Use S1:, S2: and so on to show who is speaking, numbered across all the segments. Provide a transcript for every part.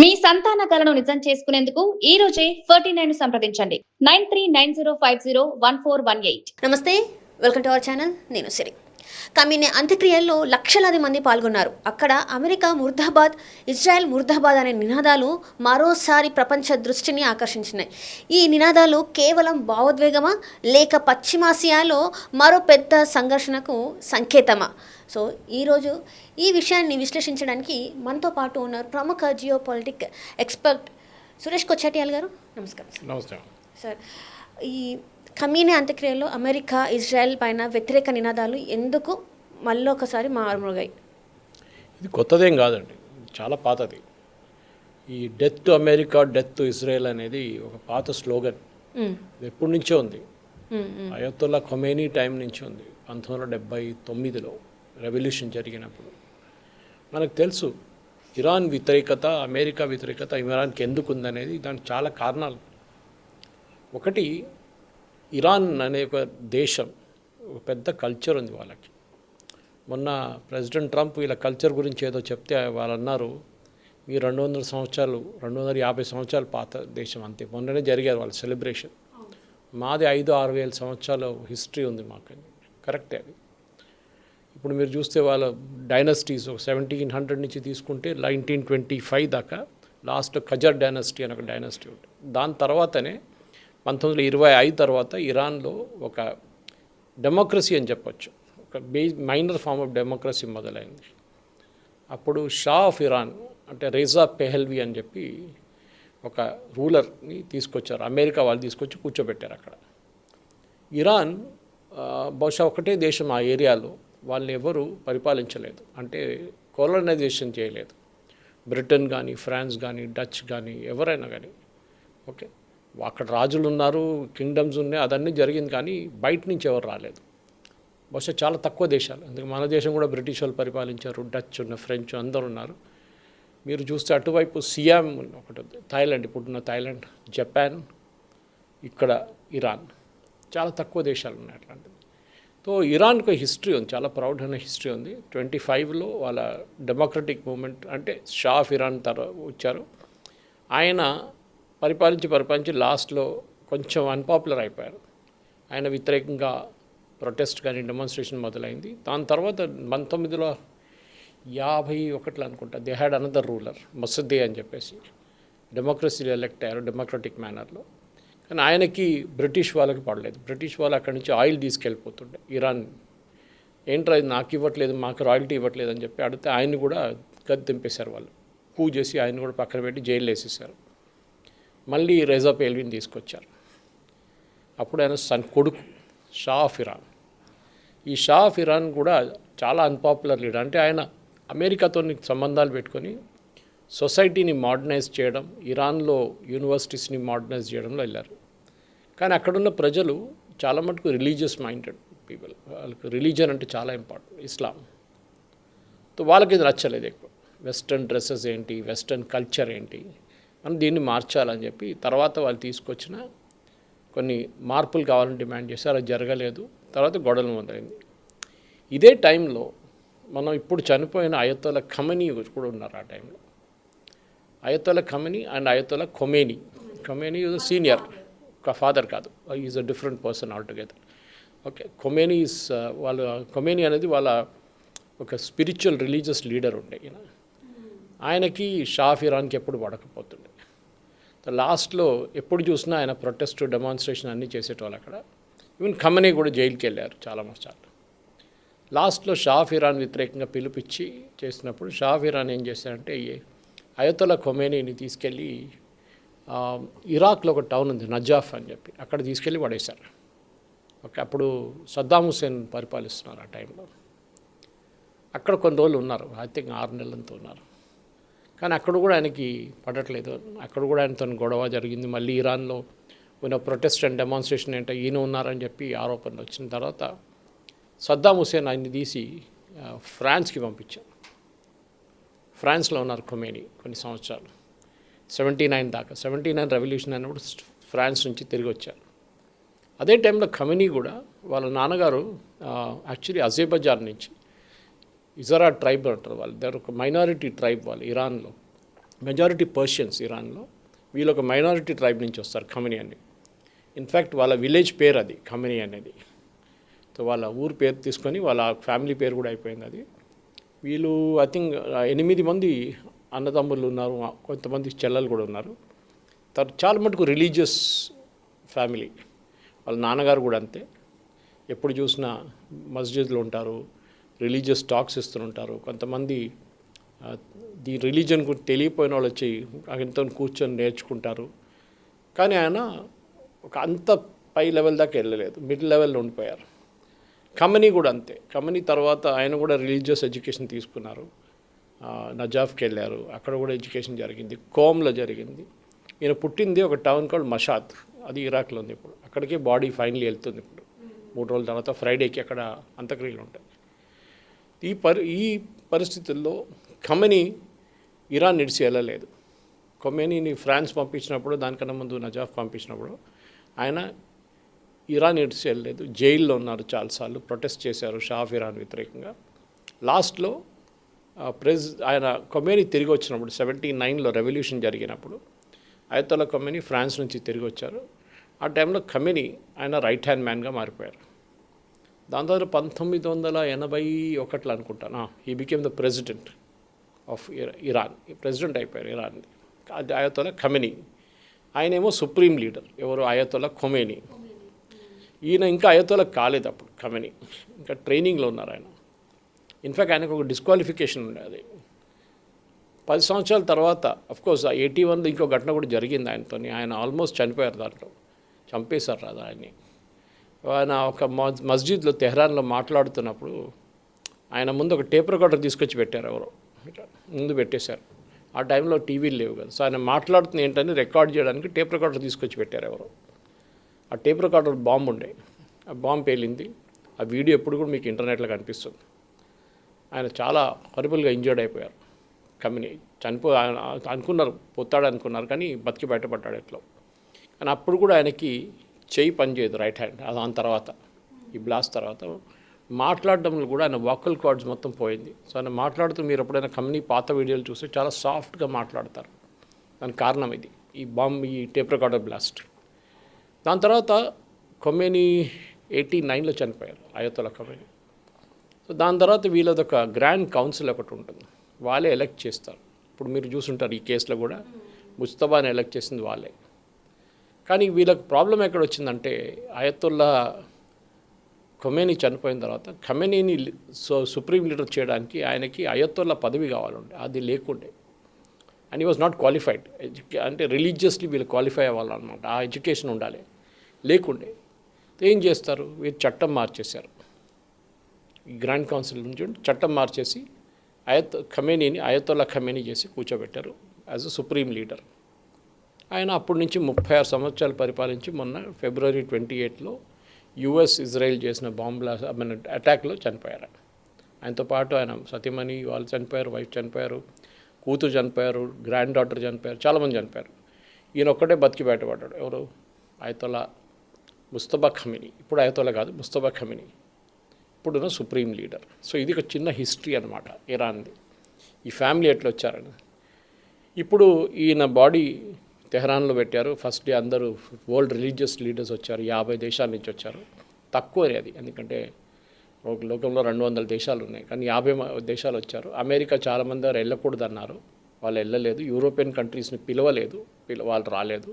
S1: మీ సంతాన కలను నిజం చేసుకునేందుకు ఈ రోజే 49 సంప్రదించండి 9390501418.
S2: నమస్తే, వెల్కమ్ టు అవర్ ఛానల్. నేను సిరి. కమీని అంత్యక్రియల్లో లక్షలాది మంది పాల్గొన్నారు. అక్కడ అమెరికా ముర్దాబాద్, ఇజ్రాయెల్ ముర్దాబాద్ అనే నినాదాలు మరోసారి ప్రపంచ దృష్టిని ఆకర్షించినాయి. ఈ నినాదాలు కేవలం భావోద్వేగమా లేక పశ్చిమాసియాలో మరో పెద్ద సంఘర్షణకు సంకేతమా? సో ఈరోజు ఈ విషయాన్ని విశ్లేషించడానికి మనతో పాటు ఉన్నారు ప్రముఖ జియోపాలిటిక్ ఎక్స్పర్ట్ సురేష్ కొచ్చాటియాల్ గారు. నమస్కారం.
S3: నమస్కారం
S2: సార్, ఈ ఖమీనీ అంత్యక్రియల్లో అమెరికా, ఇజ్రాయెల్ పైన వ్యతిరేక నినాదాలు ఎందుకు మళ్ళీ ఒకసారి మారుమోగాయి?
S3: ఇది కొత్తదేం కాదండి, చాలా పాతది. ఈ death to America, death to Israel అనేది ఒక పాత స్లోగన్. ఇది ఎప్పటి నుంచో ఉంది. అయతొల్లా ఖొమేనీ టైం నుంచి ఉంది. 1979లో రెవల్యూషన్ జరిగినప్పుడు మనకు తెలుసు ఇరాన్ వ్యతిరేకత, అమెరికా వ్యతిరేకత ఇరాన్కి ఎందుకు ఉందనేది దానికి చాలా కారణాలు. ఒకటి, ఇరాన్ అనే ఒక దేశం ఒక పెద్ద కల్చర్ ఉంది వాళ్ళకి. మొన్న ప్రెసిడెంట్ ట్రంప్ వీళ్ళ కల్చర్ గురించి ఏదో చెప్తే వాళ్ళు అన్నారు, మీ 200 సంవత్సరాలు 250 సంవత్సరాలు పాత దేశం అంతే. మొన్ననే జరిగారు వాళ్ళ సెలబ్రేషన్. మాది 5-6 వేల సంవత్సరాల హిస్టరీ ఉంది మాకు. కరెక్టే అది. ఇప్పుడు మీరు చూస్తే వాళ్ళ డైనస్టీస్ ఒక 1700 నుంచి తీసుకుంటే 1925 దాకా లాస్ట్ ఖజర్ డైనస్టీ అని ఒక డైనస్టీ ఉంటుంది. దాని తర్వాతనే 1925 తర్వాత ఇరాన్లో ఒక డెమోక్రసీ అని చెప్పొచ్చు, ఒక మైనర్ ఫామ్ ఆఫ్ డెమోక్రసీ మొదలైంది. అప్పుడు షా ఆఫ్ ఇరాన్ అంటే రేజా పెహల్వి అని చెప్పి ఒక రూలర్ని తీసుకొచ్చారు. అమెరికా వాళ్ళు తీసుకొచ్చి కూర్చోబెట్టారు అక్కడ. ఇరాన్ బహుశా ఒకటే దేశం ఆ ఏరియాలో వాళ్ళని ఎవరు పరిపాలించలేదు, అంటే కోలనైజేషన్ చేయలేదు. బ్రిటన్ కానీ, ఫ్రాన్స్ కానీ, డచ్ కానీ, ఎవరైనా కానీ. ఓకే, అక్కడ రాజులు ఉన్నారు, కింగ్డమ్స్ ఉన్నాయి, అదన్నీ జరిగింది, కానీ బయట నుంచి ఎవరు రాలేదు. బహుశా చాలా తక్కువ దేశాలు. అందుకే మన దేశం కూడా బ్రిటిష్ వాళ్ళు పరిపాలించారు, డచ్ ఉన్న, ఫ్రెంచ్ అందరు ఉన్నారు. మీరు చూస్తే అటువైపు సియామ్ ఒకటి ఉంది, థాయిలాండ్, ఇప్పుడున్న థాయిలాండ్, జపాన్, ఇక్కడ ఇరాన్, చాలా తక్కువ దేశాలు ఉన్నాయి అట్లాంటివి. సో ఇరాన్కు హిస్టరీ ఉంది, చాలా ప్రౌడ్ అనే హిస్టరీ ఉంది. 25లో వాళ్ళ డెమోక్రటిక్ మూమెంట్ అంటే షా ఆఫ్ ఇరాన్ వచ్చారు. ఆయన పరిపాలించి లాస్ట్లో కొంచెం అన్పాపులర్ అయిపోయారు. ఆయన వ్యతిరేకంగా ప్రొటెస్ట్ కానీ డెమాన్స్ట్రేషన్ మొదలైంది. దాని తర్వాత 1951 అనుకుంటా దే హ్యాడ్ అనదర్ రూలర్ మసద్దే అని చెప్పేసి డెమోక్రసీలో ఎలెక్ట్ అయ్యారు డెమోక్రటిక్ మేనర్లో. కానీ ఆయనకి బ్రిటిష్ వాళ్ళకి పడలేదు. బ్రిటిష్ వాళ్ళు అక్కడి నుంచి ఆయిల్ తీసుకెళ్ళిపోతుండే ఇరాన్. ఏంట్రా ఇది నాకు ఇవ్వట్లేదు, మాకు రాయల్టీ ఇవ్వట్లేదు అని చెప్పి అడిగితే ఆయన్ని కూడా గది దింపేశారు వాళ్ళు. కూ చేసి ఆయన కూడా పక్కన పెట్టి జైలు వేసేసారు. మళ్ళీ రేజా పెహల్వీని తీసుకొచ్చారు. అప్పుడు ఆయన కొడుకు షా ఆఫ్ ఇరాన్. ఈ షా ఆఫ్ ఇరాన్ కూడా చాలా అన్పాపులర్ లీడర్. అంటే ఆయన అమెరికాతో సంబంధాలు పెట్టుకొని సొసైటీని మోడర్నైజ్ చేయడం, ఇరాన్లో యూనివర్సిటీస్ని మోడర్నైజ్ చేయడంలో వెళ్ళారు. కానీ అక్కడున్న ప్రజలు చాలా మటుకు రిలీజియస్ మైండెడ్ పీపుల్. వాళ్ళకి రిలీజియన్ అంటే చాలా ఇంపార్టెంట్, ఇస్లాం. సో వాళ్ళకి ఇది నచ్చలేదు ఎక్కువ. వెస్ట్రన్ డ్రెస్సెస్ ఏంటి, వెస్ట్రన్ కల్చర్ ఏంటి, మనం దీన్ని మార్చాలని చెప్పి తర్వాత వాళ్ళు తీసుకొచ్చిన కొన్ని మార్పులు కావాలని డిమాండ్ చేశారు. అది జరగలేదు. తర్వాత గొడవలు మొదలైంది. ఇదే టైంలో మనం ఇప్పుడు చనిపోయిన అయతొల్లా ఖమనీ కూడా ఉన్నారు ఆ టైంలో. Ayatollah Khamenei and Ayatollah Khomeini. Khomeini is senior, ఒక ఫాదర్ కాదు, is a different person altogether. Okay, Khomeini is Khomeini అనేది వాళ్ళ ఒక స్పిరిచువల్ రిలీజియస్ లీడర్ ఉండే. ఆయనకి షా ఆఫ్ ఇరాన్కి ఎప్పుడు పడకపోతుండే. లాస్ట్లో ఎప్పుడు చూసినా ఆయన ప్రొటెస్ట్ డెమాన్స్ట్రేషన్ అన్నీ చేసేటోళ్ళు అక్కడ. ఈవెన్ ఖమనీ కూడా జైలుకి వెళ్ళారు చాలా సార్లు. లాస్ట్లో షా ఆఫ్ ఇరాన్ వ్యతిరేకంగా పిలిపించి చేసినప్పుడు షా ఆఫ్ ఇరాన్ ఏం చేశారంటే అయతొల్లా ఖొమేనీని తీసుకెళ్ళి ఇరాక్లో ఒక టౌన్ ఉంది నజాఫ్ అని చెప్పి, అక్కడ తీసుకెళ్ళి పడేశారు. ఓకే, అప్పుడు సద్దాం హుస్సేన్ పరిపాలిస్తున్నారు ఆ టైంలో. అక్కడ కొన్ని రోజులు ఉన్నారు, ఐ థింక్ 6 నెలలంతా ఉన్నారు. కానీ అక్కడ కూడా ఆయనకి పడట్లేదు. అక్కడ కూడా ఆయనతో గొడవ జరిగింది. మళ్ళీ ఇరాన్లో ఉన్న ప్రొటెస్ట్ అండ్ డెమాన్స్ట్రేషన్ ఏంటో ఈయన ఉన్నారని చెప్పి ఆరోపణలు వచ్చిన తర్వాత సద్దాం హుస్సేన్ ఆయన్ని తీసి ఫ్రాన్స్కి పంపించారు. ఫ్రాన్స్లో ఉన్నారు ఖొమేనీ కొన్ని సంవత్సరాలు, 79 దాకా. 79 రెవల్యూషన్ అయినప్పుడు ఫ్రాన్స్ నుంచి తిరిగి వచ్చారు. అదే టైంలో ఖమనీ కూడా వాళ్ళ నాన్నగారు యాక్చువల్లీ అజర్బైజాన్ నుంచి, ఇజరా ట్రైబ్ అంటారు వాళ్ళు, దగ్గర ఒక మైనారిటీ ట్రైబ్ వాళ్ళు ఇరాన్లో. మెజారిటీ పర్షియన్స్ ఇరాన్లో. వీళ్ళు ఒక మైనారిటీ ట్రైబ్ నుంచి వస్తారు, ఖమనీ అని. ఇన్ఫ్యాక్ట్ వాళ్ళ విలేజ్ పేరు అది ఖమనీ అనేది. సో వాళ్ళ ఊరు పేరు తీసుకొని వాళ్ళ ఫ్యామిలీ పేరు కూడా అయిపోయింది అది. వీళ్ళు ఐ థింక్ 8 మంది అన్నదమ్ములు ఉన్నారు, కొంతమంది చెల్లెలు కూడా ఉన్నారు. చాలా మటుకు రిలీజియస్ ఫ్యామిలీ. వాళ్ళ నాన్నగారు కూడా అంతే, ఎప్పుడు చూసినా మస్జిద్లో ఉంటారు, రిలీజియస్ టాక్స్ ఇస్తుంటారు. కొంతమంది ఈ రిలీజన్ గురించి తెలియపోయిన వాళ్ళు వచ్చి ఆయనతో కూర్చొని నేర్చుకుంటారు. కానీ ఆయన ఒక అంత పై లెవెల్ దాకా వెళ్ళలేదు, మిడిల్ లెవెల్లో ఉండిపోయారు. ఖమనీ కూడా అంతే. ఖమనీ తర్వాత ఆయన కూడా రిలీజియస్ ఎడ్యుకేషన్ తీసుకున్నారు. నజాఫ్కి వెళ్ళారు, అక్కడ కూడా ఎడ్యుకేషన్ జరిగింది. కోమ్లో జరిగింది. ఈయన పుట్టింది ఒక టౌన్ కాల్డ్ మషాద్, అది ఇరాక్లో ఉంది. ఇప్పుడు అక్కడికే బాడీ ఫైనలీ వెళ్తుంది. ఇప్పుడు 3 రోజుల తర్వాత ఫ్రైడేకి అక్కడ అంత్యక్రియలు ఉంటాయి. ఈ పరిస్థితుల్లో ఖమనీ ఇరాన్ నిడిచి వెళ్ళలేదు. ఖొమేనీని ఫ్రాన్స్ పంపించినప్పుడు, దానికన్నా ముందు నజాఫ్ పంపించినప్పుడు ఆయన ఇరాన్ నిడిచి వెళ్ళలేదు. జైల్లో ఉన్నారు, చాలాసార్లు ప్రొటెస్ట్ చేశారు షా ఆఫ్ ఇరాన్ వ్యతిరేకంగా. లాస్ట్లో ఆయన ఖొమేనీ తిరిగి వచ్చినప్పుడు 79లో రెవల్యూషన్ జరిగినప్పుడు అయతొల్లా ఖొమేనీ ఫ్రాన్స్ నుంచి తిరిగి వచ్చారు. ఆ టైంలో ఖమేనీ ఆయన రైట్ హ్యాండ్ మ్యాన్గా మారిపోయారు. దాని తర్వాత 1981 అనుకుంటాను he became the president of Iran. President అయిపోయారు ఇరాన్. అది అయతొల్లా ఖమేనీ. ఆయనేమో సుప్రీం లీడర్, ఎవరు? Ayatollah Khomeini. ఈయన ఇంకా అయతొల్లా కాలేదు అప్పుడు. ఖమేనీ ఇంకా ట్రైనింగ్లో ఉన్నారు ఆయన. ఇన్ఫ్యాక్ట్ ఆయనకు ఒక డిస్క్వాలిఫికేషన్ ఉండేది. 10 సంవత్సరాల తర్వాత అఫ్కోర్స్ 81లో ఇంకో ఘటన కూడా జరిగింది ఆయనతో. ఆయన ఆల్మోస్ట్ చనిపోయారు, దాంట్లో చంపేశారు రాదు ఆయన్ని. ఆయన ఒక మస్జిద్లో తెహ్రాన్లో మాట్లాడుతున్నప్పుడు ఆయన ముందు ఒక టేప్ రికార్డర్ తీసుకొచ్చి పెట్టారు, ఎవరో ముందు పెట్టేశారు. ఆ టైంలో టీవీలు లేవు కదా. సో ఆయన మాట్లాడుతుంది ఏంటని రికార్డ్ చేయడానికి టేప్ రికార్డర్ తీసుకొచ్చి పెట్టారు ఎవరో. ఆ టేప్ రికార్డర్ బాంబు ఉండే, ఆ బాంబు పేలింది. ఆ వీడియో ఎప్పుడు కూడా మీకు ఇంటర్నెట్లో కనిపిస్తుంది. ఆయన చాలా హారిబుల్గా ఇంజర్డ్ అయిపోయారు. ఖమేనీ అనుకున్నారు, పోతాడు అనుకున్నారు, కానీ బతికి బయటపడ్డాడు ఎట్లా. కానీ అప్పుడు కూడా ఆయనకి చెయ్యి పనిచేయదు, రైట్ హ్యాండ్. దాని తర్వాత ఈ బ్లాస్ట్ తర్వాత మాట్లాడడంలో కూడా ఆయన వాకల్ కార్డ్స్ మొత్తం పోయింది. సో ఆయన మాట్లాడుతూ మీరు ఎప్పుడైనా ఖమేనీ పాత వీడియోలు చూస్తే చాలా సాఫ్ట్గా మాట్లాడతారు. దానికి కారణం ఇది, ఈ టేప్ రికార్డర్ బ్లాస్ట్. దాని తర్వాత ఖొమేనీ 89లో చనిపోయారు, అయతొల్లా ఖొమేనీ. సో దాని తర్వాత వీళ్ళది ఒక గ్రాండ్ కౌన్సిల్ ఒకటి ఉంటుంది, వాళ్ళే ఎలక్ట్ చేస్తారు. ఇప్పుడు మీరు చూసుంటారు ఈ కేసులో కూడా ముజ్తబాని ఎలక్ట్ చేసింది వాళ్ళే. కానీ వీళ్ళకి ప్రాబ్లం ఎక్కడ వచ్చిందంటే అయతొల్లా ఖొమేనీ చనిపోయిన తర్వాత ఖమేనీని సుప్రీం లీడర్ చేయడానికి ఆయనకి అయతొల్లా పదవి కావాలంటే అది లేకుండే. And he was not qualified. అంటే రిలీజియస్లీ వీళ్ళు క్వాలిఫై అవ్వాలి అనమాట, ఆ ఎడ్యుకేషన్ ఉండాలి, లేకుండే. ఏం చేస్తారు, వీరు చట్టం మార్చేశారు. ఈ గ్రాండ్ కౌన్సిల్ నుంచి చట్టం మార్చేసి ఖమేనీని అయతొల్లా ఖమేనీ చేసి కూర్చోబెట్టారు యాజ్ అ సుప్రీం లీడర్. ఆయన అప్పటి నుంచి 36 సంవత్సరాలు పరిపాలించి మొన్న ఫిబ్రవరి 28లో యుఎస్ ఇజ్రాయెల్ చేసిన అటాక్లో చనిపోయారు. ఆయనతో పాటు ఆయన సతీమణి వాళ్ళు చనిపోయారు, వైఫ్ చనిపోయారు, కూతురు చనిపోయారు, గ్రాండ్ డాటర్ చనిపోయారు, చాలామంది చనిపోయారు. ఈయన ఒక్కటే బతికి బయటపడ్డాడు. ఎవరు? Ayatollah Mustafa Khamenei. ఇప్పుడు అయతొల్లా కాదు, ముస్తఫా ఖమేనీ ఇప్పుడున్న సుప్రీం లీడర్. సో ఇది ఒక చిన్న హిస్టరీ అనమాట ఇరాన్ది, ఈ ఫ్యామిలీ ఎట్లా వచ్చారని. ఇప్పుడు ఈయన బాడీ తెహ్రాన్లో పెట్టారు. ఫస్ట్ డే అందరూ వరల్డ్ రిలీజియస్ లీడర్స్ వచ్చారు, 50 దేశాల నుంచి వచ్చారు. తక్కువనే అది, ఎందుకంటే ఒక లోకంలో 200 దేశాలు ఉన్నాయి, కానీ 50 దేశాలు వచ్చారు. అమెరికా చాలామంది వారు వెళ్ళకూడదు అన్నారు, వాళ్ళు వెళ్ళలేదు. యూరోపియన్ కంట్రీస్ని పిలవలేదు, వాళ్ళు రాలేదు.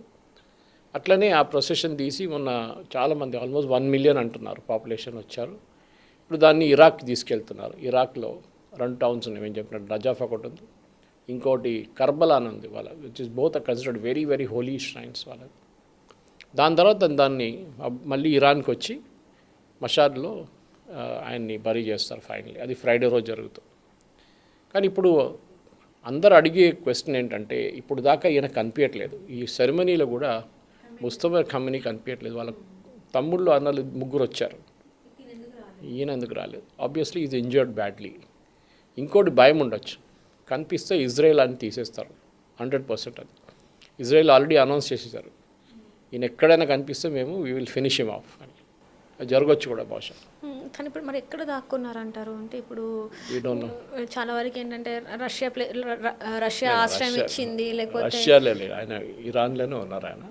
S3: అట్లనే ఆ ప్రొసెషన్ తీసి మొన్న చాలామంది ఆల్మోస్ట్ 1 మిలియన్ అంటున్నారు పాపులేషన్ వచ్చారు. ఇప్పుడు దాన్ని ఇరాక్ తీసుకెళ్తున్నారు. ఇరాక్లో 2 టౌన్స్ ఉన్నాయి, మేము చెప్పినట్టు నజాఫ్ ఒకటి ఉంది, ఇంకోటి కర్బలా అని ఉంది వాళ్ళ, which is both are considered very very holy shrines వాళ్ళది. దాని తర్వాత దాన్ని మళ్ళీ ఇరాన్కి వచ్చి మషాద్లో ఆయన్ని బరీ చేస్తారు ఫైనల్లీ. అది ఫ్రైడే రోజు జరుగుతుంది. కానీ ఇప్పుడు అందరు అడిగే క్వశ్చన్ ఏంటంటే, ఇప్పుడు దాకా ఈయన కనిపించట్లేదు. ఈ సెరమనీలో కూడా ముస్తఫా ఖమేనీ కనిపించట్లేదు. వాళ్ళ తమ్ముళ్ళు అన్నలు 3 వచ్చారు, ఈయన ఎందుకు రాలేదు? Obviously is injured badly. ఇంకోటి భయం ఉండొచ్చు, కనిపిస్తే ఇజ్రాయెల్ అని తీసేస్తారు 100%. అది ఇజ్రాయెల్ ఆల్రెడీ అనౌన్స్ చేసేసారు, ఈయన ఎక్కడైనా కనిపిస్తే మేము we will finish him of అని. అది జరగవచ్చు కూడా బహుశా.
S2: కానీ ఇప్పుడు మరి ఎక్కడ దాక్కున్నారంటారు? అంటే ఇప్పుడు
S3: వీ డోంట్ నో.
S2: చాలా వరకు ఏంటంటే రష్యా ఆశ్రయం ఇచ్చింది, లేకపోతే
S3: రష్యాలో లేదు, ఆయన ఇరాన్లోనే ఉన్నారు. ఆయన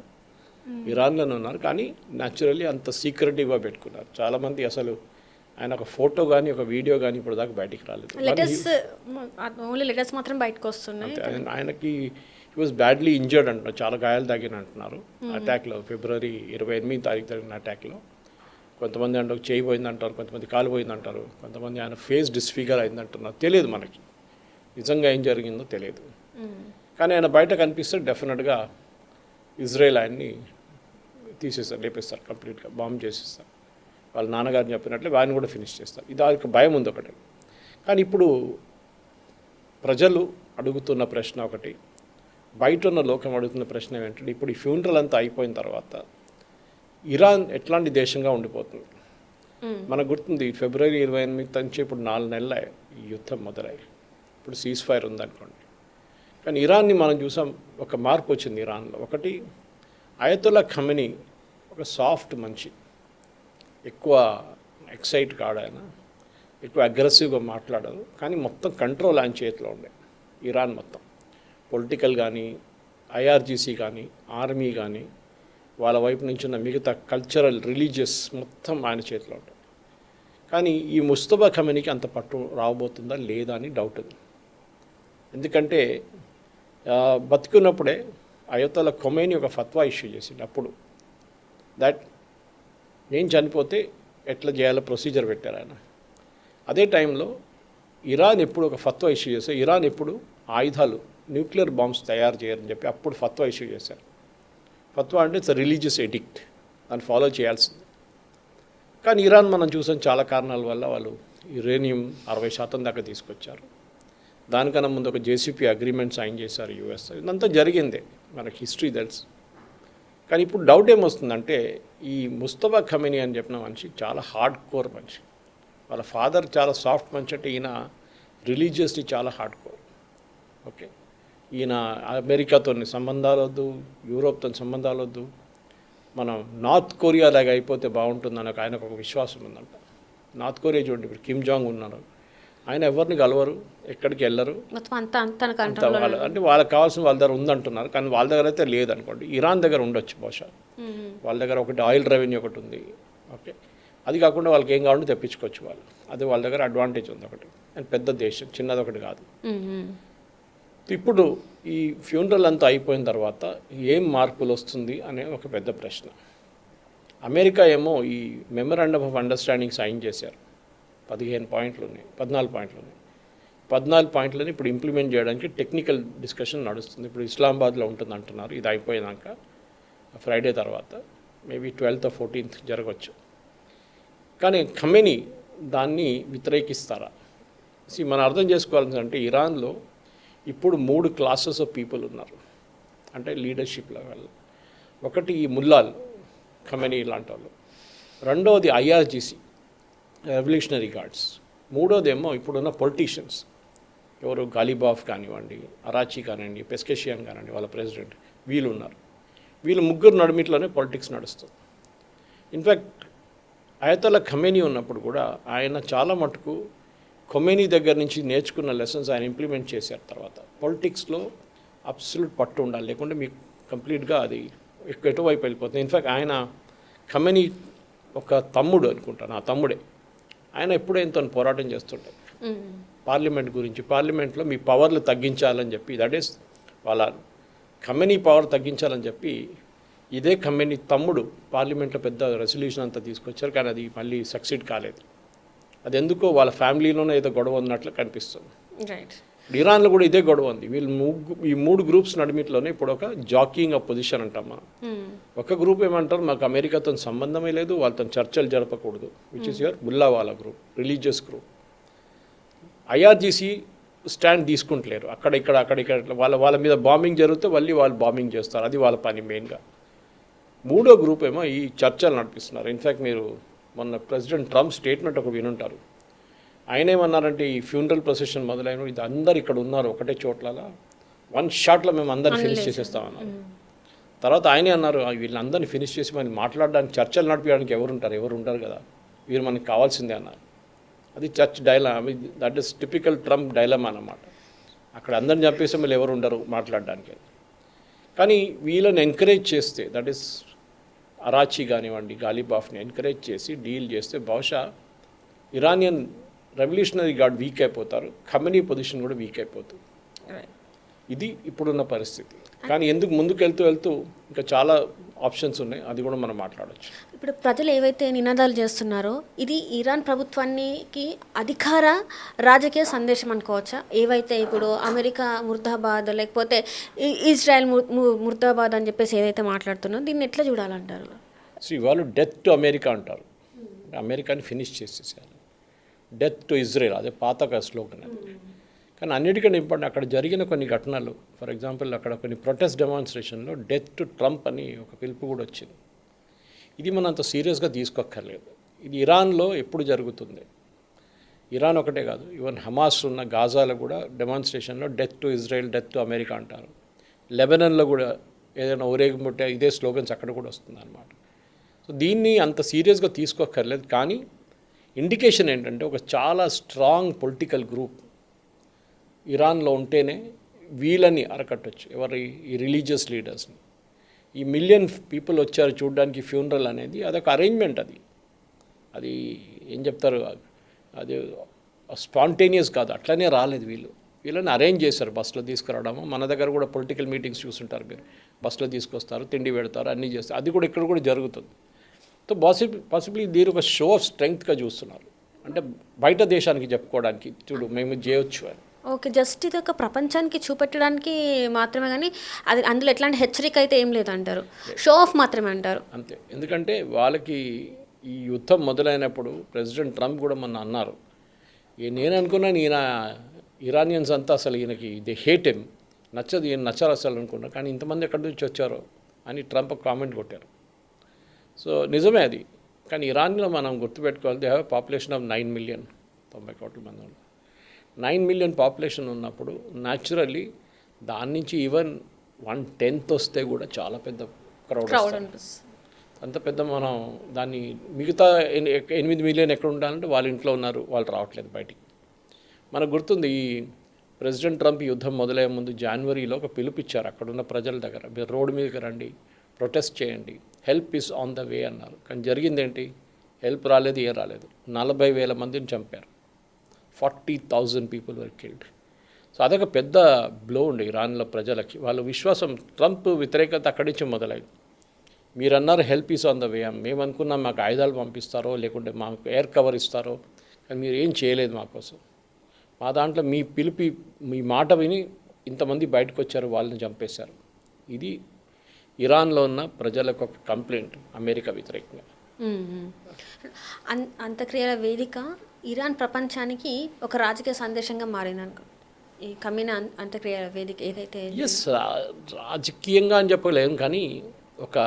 S3: ఇరాన్లోనే ఉన్నారు, కానీ న్యాచురల్లీ అంత సీక్రెటివ్గా పెట్టుకున్నారు. చాలామంది అసలు ఆయన ఒక ఫోటో కానీ ఒక వీడియో కానీ ఇప్పుడు దాకా బయటికి రాలేదు.
S2: ఓన్లీ లెటర్స్ మాత్రం బయటకు వస్తున్నాయి.
S3: ఆయనకి హీ వాజ్ బ్యాడ్లీ ఇంజర్డ్ అంటున్నారు, చాలా గాయాలు తగ్గిన అంటున్నారు అటాక్లో. ఫిబ్రవరి 28వ తారీఖు జరిగిన అటాక్లో కొంతమంది అంటే చేయి పోయిందంటారు, కొంతమంది కాలు పోయిందంటారు, కొంతమంది ఆయన ఫేస్ డిస్ఫిగర్ అయిందంటున్నారు. తెలియదు మనకి నిజంగా ఏం జరిగిందో తెలియదు. కానీ ఆయన బయట కనిపిస్తే డెఫినెట్గా ఇజ్రాయెల్ ఆయన్ని తీసేస్తారు, లేపేస్తారు, కంప్లీట్గా బాంబ్ చేసేస్తారు. వాళ్ళ నాన్నగారిని చెప్పినట్లే ఆయన కూడా ఫినిష్ చేస్తారు. ఇది ఒక భయం ఉంది ఒకటి. కానీ ఇప్పుడు ప్రజలు అడుగుతున్న ప్రశ్న ఒకటి, బయట ఉన్న లోకం అడుగుతున్న ప్రశ్న ఏంటంటే, ఇప్పుడు ఈ ఫ్యూనరల్ అంతా అయిపోయిన తర్వాత ఇరాన్ ఎట్లాంటి దేశంగా ఉండిపోతుంది? మనకు గుర్తుంది ఫిబ్రవరి 28 నుంచి ఇప్పుడు 4 నెలలు ఈ యుద్ధం మొదలై, ఇప్పుడు సీజ్ ఫైర్ ఉందనుకోండి. కానీ ఇరాన్ని మనం చూసాం, ఒక మార్పు వచ్చింది ఇరాన్లో. ఒకటి, అయతుల్లా ఖమెనీ ఒక సాఫ్ట్ మనిషి, ఎక్కువ ఎక్సైట్ కాడు ఆయన, ఎక్కువ అగ్రెసివ్గా మాట్లాడరు, కానీ మొత్తం కంట్రోల్ ఆయన చేతిలో ఉండే. ఇరాన్ మొత్తం పొలిటికల్ కానీ, ఐఆర్జీసీ కానీ, ఆర్మీ కానీ, వాళ్ళ వైపు నుంచి ఉన్న మిగతా కల్చరల్, రిలీజియస్ మొత్తం ఆయన చేతిలో ఉంటుంది. కానీ ఈ ముస్తఫా ఖమెనీకి అంత పట్టు రాబోతుందా లేదా అని డౌట్ ఉంది. ఎందుకంటే బతుకున్నప్పుడే అయతోల్లా ఖొమైనీ ఒక ఫత్వా ఇష్యూ చేసింది అప్పుడు, దట్ నేను చనిపోతే ఎట్లా చేయాలో ప్రొసీజర్ పెట్టారు ఆయన. అదే టైంలో ఇరాన్ ఎప్పుడు ఒక ఫత్వా ఇష్యూ చేస్తే, ఇరాన్ ఎప్పుడు ఆయుధాలు, న్యూక్లియర్ బాంబ్స్ తయారు చేయరని చెప్పి అప్పుడు ఫత్వా ఇష్యూ చేశారు. ఫత్వా అంటే ఇట్స్ రిలీజియస్ ఎడిక్ట్, దాన్ని ఫాలో చేయాల్సింది. కానీ ఇరాన్ మనం చూసాం చాలా కారణాల వల్ల వాళ్ళు యురేనియం 60% దాకా తీసుకొచ్చారు. దానికన్నా ముందు ఒక జేసీపీ అగ్రిమెంట్ సైన్ చేశారు యూఎస్. ఇదంతా జరిగిందే, మనకి హిస్టరీ తెలుసు. కానీ ఇప్పుడు డౌట్ ఏమొస్తుందంటే, ఈ ముస్తఫా ఖమెనీ అని చెప్పిన మనిషి చాలా హార్డ్ కోర్ మనిషి. వాళ్ళ ఫాదర్ చాలా సాఫ్ట్ మనిషి, అంటే ఈయన రిలీజియస్లీ చాలా హార్డ్ కోర్. ఓకే, ఈయన అమెరికాతో సంబంధాలు వద్దు, యూరోప్తో సంబంధాలు వద్దు, మనం నార్త్ కొరియా లాగా అయిపోతే బాగుంటుందని ఆయనకు ఒక విశ్వాసం ఉందంట. నార్త్ కొరియా చూడండి, ఇప్పుడు కిమ్ జాంగ్ ఉన్నారు, ఆయన ఎవరిని కలవరు, ఎక్కడికి వెళ్ళరు, అంటే వాళ్ళకి కావాల్సిన వాళ్ళ దగ్గర ఉందంటున్నారు. కానీ వాళ్ళ దగ్గర అయితే లేదనుకోండి. ఇరాన్ దగ్గర ఉండొచ్చు బహుశా, వాళ్ళ దగ్గర ఒకటి ఆయిల్ రెవెన్యూ ఒకటి ఉంది. ఓకే, అది కాకుండా వాళ్ళకి ఏం కావాలంటే తెప్పించుకోవచ్చు వాళ్ళు, అది వాళ్ళ దగ్గర అడ్వాంటేజ్ ఉంది ఒకటి. అండ్ పెద్ద దేశం, చిన్నది ఒకటి కాదు. ఇప్పుడు ఈ ఫ్యూనరల్ అంతా అయిపోయిన తర్వాత ఏం మార్పులు వస్తుంది అనే ఒక పెద్ద ప్రశ్న. అమెరికా ఏమో ఈ మెమరాండమ్ ఆఫ్ అండర్స్టాండింగ్ సైన్ చేశారు, 15 పాయింట్లు ఉన్నాయి, 14 పాయింట్లు ఉన్నాయి. 14 పాయింట్లని ఇప్పుడు ఇంప్లిమెంట్ చేయడానికి టెక్నికల్ డిస్కషన్ నడుస్తుంది. ఇప్పుడు ఇస్లామాబాద్లో ఉంటుంది అంటున్నారు. ఇది అయిపోయినాక ఫ్రైడే తర్వాత మేబీ 12th or 14th జరగవచ్చు. కానీ ఖమెనీ దాన్ని వ్యతిరేకిస్తారా? మనం అర్థం చేసుకోవాలంటే ఇరాన్లో ఇప్పుడు 3 క్లాసెస్ ఆఫ్ పీపుల్ ఉన్నారు, అంటే లీడర్షిప్ లెవెల్. ఒకటి ఈ ముల్లాలు, ఖమెనీ లాంటి వాళ్ళు. రెండవది ఐఆర్జీసీ, రెవల్యూషనరీ గార్డ్స్. మూడోదేమో ఇప్పుడున్న పొలిటీషియన్స్, ఎవరు గాలిబాఫ్ కానివ్వండి, అరాచీ కానివ్వండి, పెస్కెషియన్ కానివ్వండి, వాళ్ళ ప్రెసిడెంట్, వీళ్ళు ఉన్నారు. వీళ్ళు ముగ్గురు నడుమిట్లోనే పాలిటిక్స్ నడుస్తుంది. ఇన్ఫ్యాక్ట్ అయతోల్లా ఖమెనీ ఉన్నప్పుడు కూడా ఆయన చాలా మటుకు ఖొమైనీ దగ్గర నుంచి నేర్చుకున్న లెసన్స్ ఆయన ఇంప్లిమెంట్ చేశారు. తర్వాత పొలిటిక్స్లో అబ్సల్యూట్ పట్టు ఉండాలి, లేకుంటే మీకు కంప్లీట్గా అది ఎటువైపు వెళ్ళిపోతుంది. ఇన్ఫ్యాక్ట్ ఆయన ఖమెనీ ఒక తమ్ముడు అనుకుంటాను, ఆ తమ్ముడే ఆయన ఎప్పుడూ ఎంతో పోరాటం చేస్తుండే పార్లమెంట్ గురించి. పార్లమెంట్లో మీ పవర్లు తగ్గించాలని చెప్పి, దట్ ఈస్ వాళ్ళ ఖమెనీ పవర్ తగ్గించాలని చెప్పి ఇదే ఖమెనీ తమ్ముడు పార్లమెంట్లో పెద్ద రెసల్యూషన్ అంతా తీసుకొచ్చారు. కానీ అది మళ్ళీ సక్సీడ్ కాలేదు. అది ఎందుకో వాళ్ళ ఫ్యామిలీలోనే ఏదో గొడవ ఉన్నట్లు కనిపిస్తుంది. ఇరాన్లో కూడా ఇదే గొడవ ఉంది. ఈ 3 గ్రూప్స్ నడిమిట్లోనే ఇప్పుడు ఒక జాకింగ్ ఆఫ్ పొజిషన్ అంటాం మనం. ఒక గ్రూప్ ఏమంటారు, మాకు అమెరికాతో సంబంధమే లేదు, వాళ్ళతో చర్చలు జరపకూడదు, విచ్ ఇస్ యువర్ ముల్లా వాళ్ళ group, religious group. IRGC stand తీసుకుంటలేరు, అక్కడ వాళ్ళ మీద బాంబింగ్ జరిగితే వాళ్ళు బాంబింగ్ చేస్తారు, అది వాళ్ళ పని మెయిన్గా. మూడో గ్రూప్ ఏమో ఈ చర్చలు నడిపిస్తున్నారు. ఇన్ఫ్యాక్ట్ మీరు మొన్న ప్రెసిడెంట్ ట్రంప్ స్టేట్మెంట్ ఒక వినుంటారు. ఆయన ఏమన్నారంటే, ఈ ఫ్యూనరల్ ప్రొసెషన్ మొదలైన ఇది అందరు ఇక్కడ ఉన్నారు ఒకటే చోట్ల, 1 షాట్లో మేము అందరిని ఫినిష్ చేసేస్తామన్నారు. తర్వాత ఆయనే అన్నారు వీళ్ళందరినీ ఫినిష్ చేసి మనం మాట్లాడడానికి చర్చలు నడిపించడానికి ఎవరు ఉంటారు కదా, వీరు మనకి కావాల్సిందే అన్నారు. అది church dilemma, that is typical Trump dilemma అన్నమాట. అక్కడ అందరిని చంపేస్తే మళ్ళీ ఎవరు ఉండరు మాట్లాడడానికి. కానీ వీళ్ళని ఎంకరేజ్ చేస్తే, దట్ ఈస్ అరాచీ కానివ్వండి, గాలిబాఫ్ని ఎంకరేజ్ చేసి డీల్ చేస్తే బహుశా ఇరానియన్ రెవల్యూషనరీ గార్డ్ వీక్ అయిపోతారు, ఖమేనీ పొజిషన్ కూడా వీక్ అయిపోతుంది. ఇది ఇప్పుడున్న పరిస్థితి. కానీ ఎందుకు ముందుకు వెళ్తూ ఇంకా చాలా ఆప్షన్స్ ఉన్నాయి, అది కూడా మనం మాట్లాడవచ్చు.
S2: ఇప్పుడు ప్రజలు ఏవైతే నినాదాలు చేస్తున్నారో ఇది ఇరాన్ ప్రభుత్వానికి అధికార రాజకీయ సందేశం అనుకోవచ్చా? ఏవైతే ఇప్పుడు అమెరికా ముర్దాబాద్ లేకపోతే ఇజ్రాయెల్ ముర్దాబాద్ అని చెప్పేసి ఏదైతే మాట్లాడుతున్నారో దీన్ని ఎట్లా చూడాలంటారు?
S3: సో వాళ్ళు డెత్ టు అమెరికా అంటారు, అమెరికాని ఫినిష్ చేసేసారు. డెత్ టు ఇజ్రాయెల్, అదే పాత స్లోగన్ అది. కానీ అన్నిటికంటే ఇంపార్టెంట్ అక్కడ జరిగిన కొన్ని ఘటనలు, ఫర్ ఎగ్జాంపుల్ అక్కడ కొన్ని ప్రొటెస్ట్ డెమాన్స్ట్రేషన్లో డెత్ టు ట్రంప్ అని ఒక పిలుపు కూడా వచ్చింది. ఇది మనం అంత సీరియస్గా తీసుకోక్కర్లేదు. ఇది ఇరాన్లో ఎప్పుడు జరుగుతుంది, ఇరాన్ ఒకటే కాదు, ఈవెన్ హమాస్ ఉన్న గాజాలో కూడా డెమాన్స్ట్రేషన్లో death to Israel, death to America అంటారు. లెబనన్లో కూడా ఏదైనా ఊరేగింపుంటే ఇదే స్లోగన్స్ అక్కడ కూడా వస్తుంది అన్నమాట. సో దీన్ని అంత సీరియస్గా తీసుకోక్కర్లేదు. కానీ ఇండికేషన్ ఏంటంటే ఒక చాలా స్ట్రాంగ్ పొలిటికల్ గ్రూప్ ఇరాన్లో ఉంటేనే వీళ్ళని అరకట్టచ్చు, ఎవరి ఈ రిలీజియస్ లీడర్స్ని. ఈ మిలియన్ పీపుల్ వచ్చారు చూడడానికి ఫ్యూనరల్ అనేది అదొక అరేంజ్మెంట్. అది ఏం చెప్తారు, అది స్పాంటేనియస్ కాదు, అట్లనే రాలేదు. వీళ్ళని అరేంజ్ చేశారు, బస్సులో తీసుకురావడము. మన దగ్గర కూడా పొలిటికల్ మీటింగ్స్ చూస్తుంటారు మీరు, బస్సులో తీసుకొస్తారు, తిండి పెడతారు, అన్నీ చేస్తారు. అది కూడా ఇక్కడ కూడా జరుగుతుంది. సో పాసిబ్లీ దీని ఒక షో ఆఫ్ స్ట్రెంగ్త్గా చూస్తున్నారు, అంటే బయట దేశానికి చెప్పుకోవడానికి చూడు మేము చేయొచ్చు అని.
S2: ఓకే, జస్ట్ ఇది ఒక ప్రపంచానికి చూపెట్టడానికి మాత్రమే, కానీ అది అందులో ఎట్లాంటి హెచ్చరిక అయితే ఏం లేదంటారు, షో ఆఫ్ మాత్రమే అంటారు
S3: అంతే. ఎందుకంటే వాళ్ళకి ఈ యుద్ధం మొదలైనప్పుడు ప్రెసిడెంట్ ట్రంప్ కూడా మొన్న అన్నారు, నేను అనుకున్నాను ఈయన ఇరానియన్స్ అంతా అసలు ఈయనకి దే హేట్ ఎమ్, నచ్చదు, ఈయన నచ్చరు అసలు అనుకున్నా, కానీ ఇంతమంది ఎక్కడి నుంచి వచ్చారో అని ట్రంప్ కామెంట్ కొట్టారు. సో నిజమే అది. కానీ ఇరాన్లో మనం గుర్తుపెట్టుకోవాలి, they have population of 9 million, 90 కోట్ల మంది ఉన్నారు. 9 మిలియన్ పాపులేషన్ ఉన్నప్పుడు న్యాచురల్లీ దాని నుంచి ఈవెన్ 1/10 వస్తే కూడా చాలా పెద్ద క్రౌడ్. అంత పెద్ద మనం దాన్ని మిగతా 8 మిలియన్ ఎక్కడ ఉండాలంటే వాళ్ళ ఇంట్లో ఉన్నారు, వాళ్ళు రావట్లేదు బయటికి. మనకు గుర్తుంది ఈ ప్రెసిడెంట్ ట్రంప్ యుద్ధం మొదలయ్యే ముందు జనవరిలో ఒక పిలుపిచ్చారు అక్కడున్న ప్రజల దగ్గర, మీరు రోడ్డు మీదకి రండి, ప్రొటెస్ట్ చేయండి, help is on the way అన్నారు. కానీ జరిగింది ఏంటి, హెల్ప్ రాలేదు, ఏం రాలేదు. 40,000 మందిని చంపారు, 40,000 పీపుల్ వర్ కిల్డ్. సో అదొక పెద్ద బ్లో ఉండే ఇరాన్లో ప్రజలకి. వాళ్ళ విశ్వాసం, ట్రంప్ వ్యతిరేకత అక్కడి నుంచి మొదలైంది. మీరు అన్నారు help is on the way, మేము అనుకున్నాం మాకు ఆయుధాలు పంపిస్తారో లేకుంటే మాకు ఎయిర్ కవర్ ఇస్తారో, కానీ మీరు ఏం చేయలేదు మా కోసం. మా దాంట్లో మీ పిలిపి, మీ మాట విని ఇంతమంది బయటకు వచ్చారు, వాళ్ళని చంపేశారు. ఇది ఇరాన్లో ఉన్న ప్రజలకు ఒక కంప్లైంట్ అమెరికా వ్యతిరేకంగా.
S2: అంత్యక్రియల వేదిక ఇరాన్ ప్రపంచానికి ఒక రాజకీయ సందేశంగా మారింది అనుకో, ఈ కమీనా అంత్యక్రియల వేదిక ఏదైతే.
S3: ఎస్, రాజకీయంగా అని చెప్పలేము, కానీ ఒక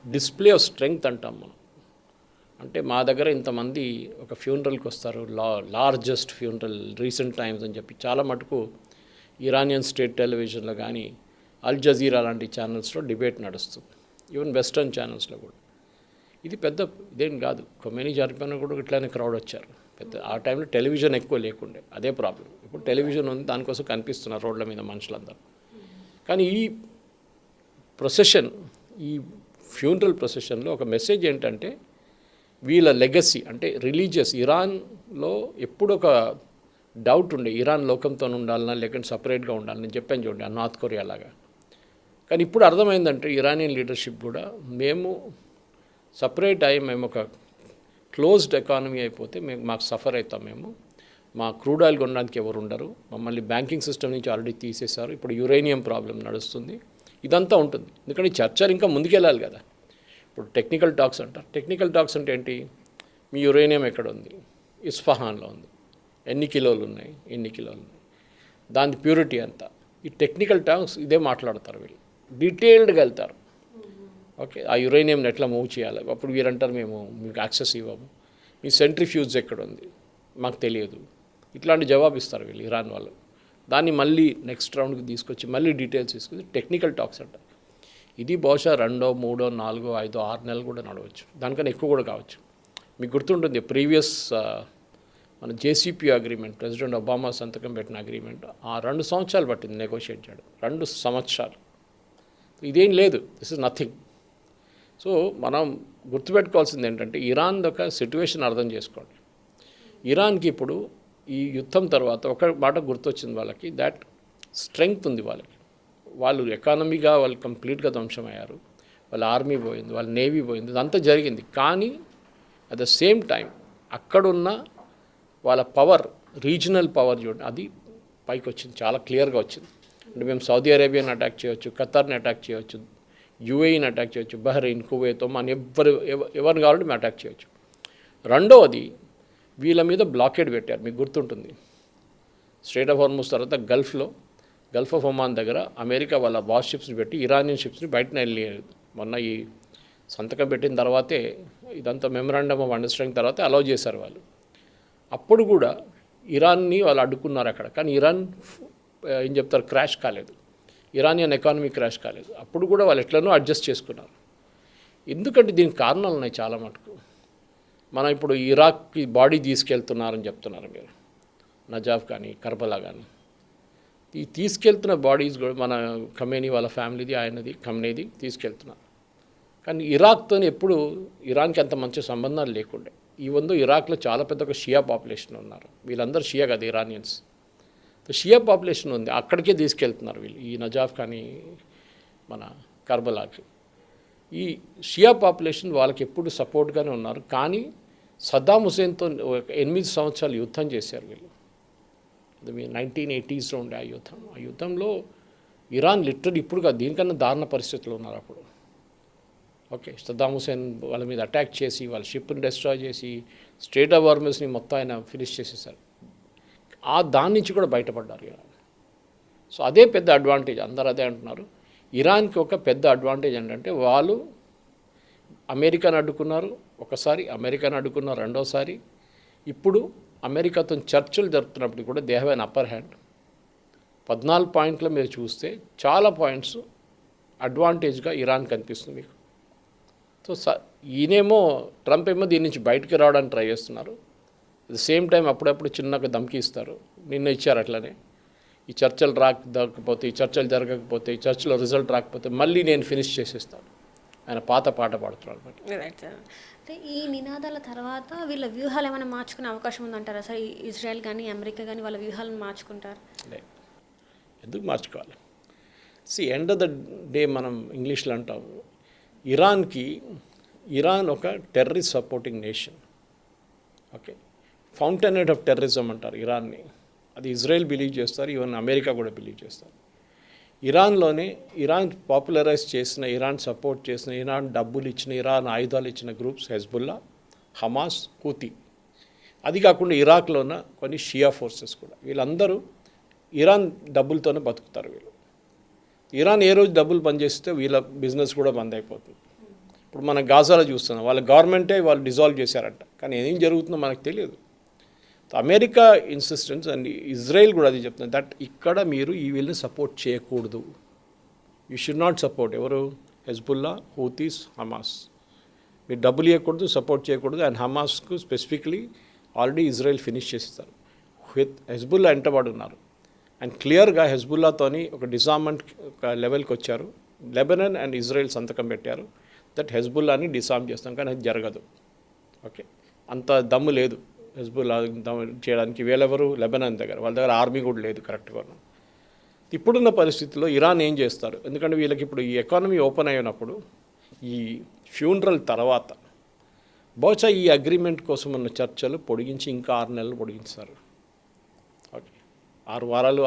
S3: డిస్ప్లే ఆఫ్ స్ట్రెంగ్త్ అంటాం మనం. అంటే మా దగ్గర ఇంతమంది ఒక ఫ్యూనరల్కి వస్తారు, లార్జెస్ట్ ఫ్యూనరల్ రీసెంట్ టైమ్స్ అని చెప్పి చాలా మటుకు ఇరానియన్ స్టేట్ టెలివిజన్లో కానీ అల్ జజీరా లాంటి ఛానల్స్లో డిబేట్ నడుస్తుంది, ఈవెన్ వెస్టర్న్ ఛానల్స్లో కూడా. ఇది పెద్ద ఇదేం కాదు, ఖమేనీ చనిపోయినా కూడా ఇట్లానే క్రౌడ్ వచ్చారు. పెద్ద ఆ టైంలో టెలివిజన్ ఎక్కువ లేకుండే, అదే ప్రాబ్లం. ఇప్పుడు టెలివిజన్ ఉంది, దానికోసం కనిపిస్తున్నారు రోడ్ల మీద మనుషులందరూ. కానీ ఈ ప్రొసెషన్, ఈ ఫ్యూనరల్ ప్రొసెషన్లో ఒక మెసేజ్ ఏంటంటే వీళ్ళ లెగసీ, అంటే రిలీజియస్. ఇరాన్లో ఎప్పుడు ఒక డౌట్ ఉండే, ఇరాన్ లోకంతో ఉండాలన్నా లేకుంటే సపరేట్గా ఉండాలని. నేను చెప్పాను చూడండి, ఆ నార్త్ కొరియా లాగా. కానీ ఇప్పుడు అర్థమైందంటే ఇరానియన్ లీడర్షిప్ కూడా మేము సపరేట్ అయ్యి, మేము ఒక క్లోజ్డ్ ఎకానమీ అయిపోతే మాకు సఫర్ అవుతాం. మా క్రూడ్ ఆయిల్ కొనడానికి ఎవరు ఉండరు, మమ్మల్ని బ్యాంకింగ్ సిస్టమ్ నుంచి ఆల్రెడీ తీసేశారు, ఇప్పుడు యురేనియం ప్రాబ్లం నడుస్తుంది, ఇదంతా ఉంటుంది. ఎందుకంటే చర్చలు ఇంకా ముందుకెళ్ళాలి కదా. ఇప్పుడు టెక్నికల్ టాక్స్ అంటారు. టెక్నికల్ టాక్స్ అంటే ఏంటి, మీ యురేనియం ఎక్కడ ఉంది, ఇస్ఫహాన్లో ఉంది, ఎన్ని కిలోలు ఉన్నాయి, దాని ప్యూరిటీ అంతా. ఈ టెక్నికల్ టాక్స్ ఇదే మాట్లాడతారు వీళ్ళు, డీటెయిల్డ్గా వెళ్తారు. ఓకే, ఆ యురేనియంని ఎట్లా మూవ్ చేయాలి. అప్పుడు వీరంటారు మేము మీకు యాక్సెస్ ఇవ్వము, మీ సెంట్రిఫ్యూజ్ ఎక్కడ ఉంది మాకు తెలియదు, ఇట్లాంటి జవాబు ఇస్తారు వీళ్ళు ఇరాన్ వాళ్ళు. దాన్ని మళ్ళీ నెక్స్ట్ రౌండ్కి తీసుకొచ్చి మళ్ళీ డీటెయిల్స్ తీసుకొచ్చి టెక్నికల్ టాక్స్ అంటారు. ఇది బహుశా 2, 3, 4, 5, 6 నెలలు కూడా నడవచ్చు, దానికన్నా ఎక్కువ కూడా కావచ్చు. మీకు గుర్తుంటుంది ప్రీవియస్ మన జేసీపీ అగ్రిమెంట్, ప్రెసిడెంట్ ఒబామా సంతకం పెట్టిన అగ్రిమెంట్, ఆ 2 సంవత్సరాలు పట్టింది నెగోషియేట్ చేయడం. 2 సంవత్సరాలు. ఇదేం లేదు, దిస్ ఇస్ నథింగ్. సో మనం గుర్తుపెట్టుకోవాల్సింది ఏంటంటే ఇరాన్ ఒక సిట్యువేషన్ అర్థం చేసుకోండి. ఇరాన్కి ఇప్పుడు ఈ యుద్ధం తర్వాత ఒక మాట గుర్తొచ్చింది వాళ్ళకి, దాట్ స్ట్రెంగ్త్ ఉంది వాళ్ళకి. వాళ్ళు ఎకానమీగా వాళ్ళు కంప్లీట్గా ధ్వంసమయ్యారు, వాళ్ళ ఆర్మీ పోయింది, వాళ్ళ నేవీ పోయింది, ఇదంతా జరిగింది. కానీ అట్ ద సేమ్ టైం అక్కడున్న వాళ్ళ పవర్, రీజనల్ పవర్ చూడండి, అది పైకి వచ్చింది, చాలా క్లియర్గా వచ్చింది. అంటే మేము సౌదీ అరేబియాని అటాక్ చేయవచ్చు, ఖతార్ని అటాక్ చేయవచ్చు, యూఏఈని అటాక్ చేయవచ్చు, బహ్రెయిన్, కువైత్, ఒమాన్, ఎవరిని కావాలంటే మేము అటాక్ చేయవచ్చు. రెండవది, వీళ్ళ మీద బ్లాకేడ్ పెట్టారు, మీకు గుర్తుంటుంది. స్ట్రైట్ ఆఫ్ హార్ముజ్ తర్వాత గల్ఫ్ ఆఫ్ ఒమాన్ దగ్గర అమెరికా వాళ్ళ వార్ షిప్స్ని పెట్టి ఇరానియన్ షిప్స్ని బయటనే వెళ్ళి, మొన్న ఈ సంతకం పెట్టిన తర్వాతే, ఇదంతా మెమరాండమ్ ఆఫ్ అండర్స్టాండింగ్ తర్వాతే అలౌ చేశారు వాళ్ళు. అప్పుడు కూడా ఇరాన్ని వాళ్ళు అడ్డుకున్నారు అక్కడ. కానీ ఇరాన్ ఏం చెప్తారు, క్రాష్ కాలేదు, ఇరానియన్ ఎకానమీ క్రాష్ కాలేదు. అప్పుడు కూడా వాళ్ళు ఎట్లనో అడ్జస్ట్ చేసుకున్నారు. ఎందుకంటే దీనికి కారణాలు ఉన్నాయి చాలా మటుకు. మనం ఇప్పుడు ఇరాక్కి బాడీ తీసుకెళ్తున్నారని చెప్తున్నారు మీరు, నజాఫ్ కానీ కర్బలా కానీ. ఈ తీసుకెళ్తున్న బాడీస్ కూడా మన ఖమేనీ వాళ్ళ ఫ్యామిలీది, ఆయనది, ఖమేనీది తీసుకెళ్తున్నారు. కానీ ఇరాక్తో ఎప్పుడు ఇరాన్కి అంత మంచి సంబంధాలు లేకుండే. ఈవెందో ఇరాక్లో చాలా పెద్ద ఒక షియా పాపులేషన్ ఉన్నారు, వీళ్ళందరూ షియా కదా ఇరానియన్స్. షియా పాపులేషన్ ఉంది, అక్కడికే తీసుకెళ్తున్నారు వీళ్ళు, ఈ నజాఫ్ కానీ మన కర్బలాకి. ఈ షియా పాపులేషన్ వాళ్ళకి ఎప్పుడు సపోర్ట్గానే ఉన్నారు. కానీ సద్దాం హుసేన్తో 8 సంవత్సరాలు యుద్ధం చేశారు వీళ్ళు. అది మీ 1980s ఉండే ఆ యుద్ధం. ఆ యుద్ధంలో ఇరాన్ లిటరల్ ఇప్పుడు కాదు, దీనికన్నా దారుణ పరిస్థితులు ఉన్నారు అప్పుడు. ఓకే, సద్దాం హుసేన్ వాళ్ళ మీద అటాక్ చేసి వాళ్ళ షిప్ని డిస్ట్రాయ్ చేసి స్ట్రైట్ ఆఫ్ హార్ముజ్ని మొత్తం ఆయన ఫినిష్ చేసేసారు. దాని నుంచి కూడా బయటపడ్డారు ఇరాన్. సో అదే పెద్ద అడ్వాంటేజ్, అందరూ అదే అంటున్నారు. ఇరాన్కి ఒక పెద్ద అడ్వాంటేజ్ ఏంటంటే వాళ్ళు అమెరికాను అడ్డుకున్నారు ఒకసారి, అమెరికాను అడ్డుకున్నారు రెండోసారి. ఇప్పుడు అమెరికాతో చర్చలు జరుపుతున్నప్పుడు కూడా they have an upper hand. 14 పాయింట్లో మీరు చూస్తే చాలా పాయింట్స్ అడ్వాంటేజ్గా ఇరాన్ కనిపిస్తుంది మీకు. సో ఈయనేమో ట్రంప్ ఏమో దీని నుంచి బయటికి రావడానికి ట్రై చేస్తున్నారు. అట్ ద సేమ్ టైం అప్పుడప్పుడు చిన్నగా ధమ్కి ఇస్తారు. నిన్న ఇచ్చారు అట్లనే, ఈ చర్చలు రాకపోతే, ఈ చర్చలు జరగకపోతే, ఈ చర్చలో రిజల్ట్ రాకపోతే మళ్ళీ నేను ఫినిష్ చేసేస్తాను, ఆయన పాత పాట పాడుతున్నాడు అనమాట.
S2: Right sir. అంటే ఈ నినాదాల తర్వాత వీళ్ళ వ్యూహాలు ఏమైనా మార్చుకునే అవకాశం ఉందంటారా సార్? ఇజ్రాయెల్ కానీ అమెరికా కానీ వాళ్ళ వ్యూహాలను మార్చుకుంటారు?
S3: ఎందుకు మార్చుకోవాలి? ఎండ్ ఆఫ్ ద డే మనం ఇంగ్లీష్లో అంటాం, ఇరాన్ ఒక terrorist supporting nation. Okay, fountain head of terrorism అంటారు ఇరాన్ని. అది ఇజ్రాయెల్ బిలీవ్ చేస్తారు, ఈవెన్ అమెరికా కూడా బిలీవ్ చేస్తారు. ఇరాన్ పాపులరైజ్ చేసిన, ఇరాన్ సపోర్ట్ చేసిన, ఇరాన్ డబ్బులు ఇచ్చిన, ఇరాన్ ఆయుధాలు ఇచ్చిన గ్రూప్స్ హెజ్బుల్లా, హమాస్, హూతీ. అది కాకుండా ఇరాక్లో ఉన్న కొన్ని షియా ఫోర్సెస్ కూడా. వీళ్ళందరూ ఇరాన్ డబ్బులతోనే బతుకుతారు. ఇరాన్ ఏ రోజు డబ్బులు బంద్ చేస్తే వీళ్ళ బిజినెస్ కూడా బంద్ అయిపోతుంది. ఇప్పుడు మన గాజాలో చూస్తున్నాం, వాళ్ళ గవర్నమెంటే వాళ్ళు డిజాల్వ్ చేశారంట, కానీ ఏం జరుగుతుందో మనకు తెలియదు. అమెరికా ఇన్సిస్టెన్స్ అండ్ ఇజ్రాయెల్ కూడా అది చెప్తుంది, దట్ ఇక్కడ మీరు ఈ వీళ్ళని సపోర్ట్ చేయకూడదు, యూ షుడ్ నాట్ సపోర్ట్. ఎవరు? Hezbollah, Houthis, Hamas. మీరు డబ్బులు ఇవ్వకూడదు, సపోర్ట్ చేయకూడదు. అండ్ హమాస్కు స్పెసిఫిక్లీ ఆల్రెడీ ఇజ్రాయెల్ ఫినిష్ చేసేస్తారు. హెజ్బుల్లా వెంటబడి ఉన్నారు. అండ్ క్లియర్గా హెజ్బుల్లాతోని ఒక డిసార్మెంట్ ఒక లెవెల్కి వచ్చారు. లెబనాన్ అండ్ ఇజ్రాయెల్ సంతకం పెట్టారు దట్ హెజ్బుల్లాని డిసార్మ్ చేస్తాం, కానీ అది జరగదు. ఓకే, అంత దమ్ము లేదు హెజ్బుల్లా చేయడానికి. వీళ్ళెవరు? లెబనాన్ దగ్గర, వాళ్ళ దగ్గర ఆర్మీ కూడా లేదు కరెక్ట్గా. ఇప్పుడున్న పరిస్థితుల్లో ఇరాన్ ఏం చేస్తారు? ఎందుకంటే వీళ్ళకి ఇప్పుడు ఈ ఎకానమీ ఓపెన్ అయినప్పుడు, ఈ ఫ్యూనరల్ తర్వాత బహుశా ఈ అగ్రిమెంట్ కోసం ఉన్న చర్చలు పొడిగించి ఇంకా 6 నెలలు పొడిగించారు. ఓకే, 6 వారాలు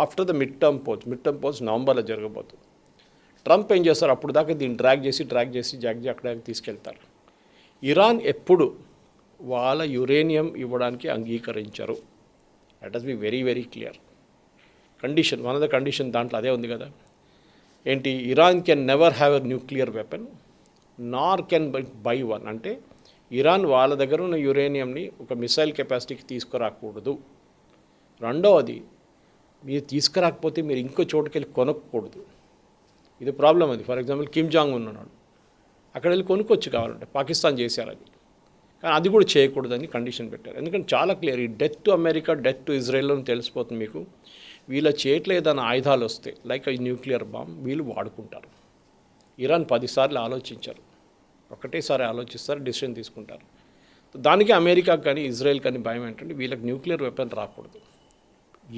S3: after the mid term polls నవంబర్లో జరగబోతుంది. ట్రంప్ ఏం చేస్తారు? అప్పుడు దాకా దీన్ని డ్రాగ్ చేసి అక్కడ తీసుకెళ్తారు. ఇరాన్ ఎప్పుడు వాళ్ళ యురేనియం ఇవ్వడానికి అంగీకరించరు. Let us be very very clear. Condition, one of the condition దాంట్లో అదే ఉంది కదా, ఏంటి? Iran can never have a nuclear weapon nor can buy one. అంటే ఇరాన్ వాళ్ళ దగ్గర ఉన్న యురేనియంని ఒక మిసైల్ కెపాసిటీకి తీసుకురాకూడదు. రెండవది, మీరు తీసుకురాకపోతే మీరు ఇంకో చోటుకెళ్ళి కొనకూడదు. ఇది ప్రాబ్లం అది. ఫర్ ఎగ్జాంపుల్ కిమ్ జాంగ్ ఉన్నాడు, అక్కడ వెళ్ళి కొనుక్కొచ్చు కావాలంటే, పాకిస్తాన్ చేశారు అది. కానీ అది కూడా చేయకూడదని కండిషన్ పెట్టారు. ఎందుకంటే చాలా క్లియర్, ఈ death to America, death to Israel అని తెలిసిపోతుంది మీకు. వీళ్ళ చేతిలో ఏదైనా ఆయుధాలు వస్తే లైక్ ఈ న్యూక్లియర్ బాంబ్ వీళ్ళు వాడుకుంటారు. ఇరాన్ 10 సార్లు ఆలోచించారు, ఒకటేసారి ఆలోచిస్తారు, డిసిషన్ తీసుకుంటారు. దానికి అమెరికాకు కానీ ఇజ్రాయెల్ కానీ భయం ఏంటంటే వీళ్ళకి న్యూక్లియర్ వెపన్ రాకూడదు,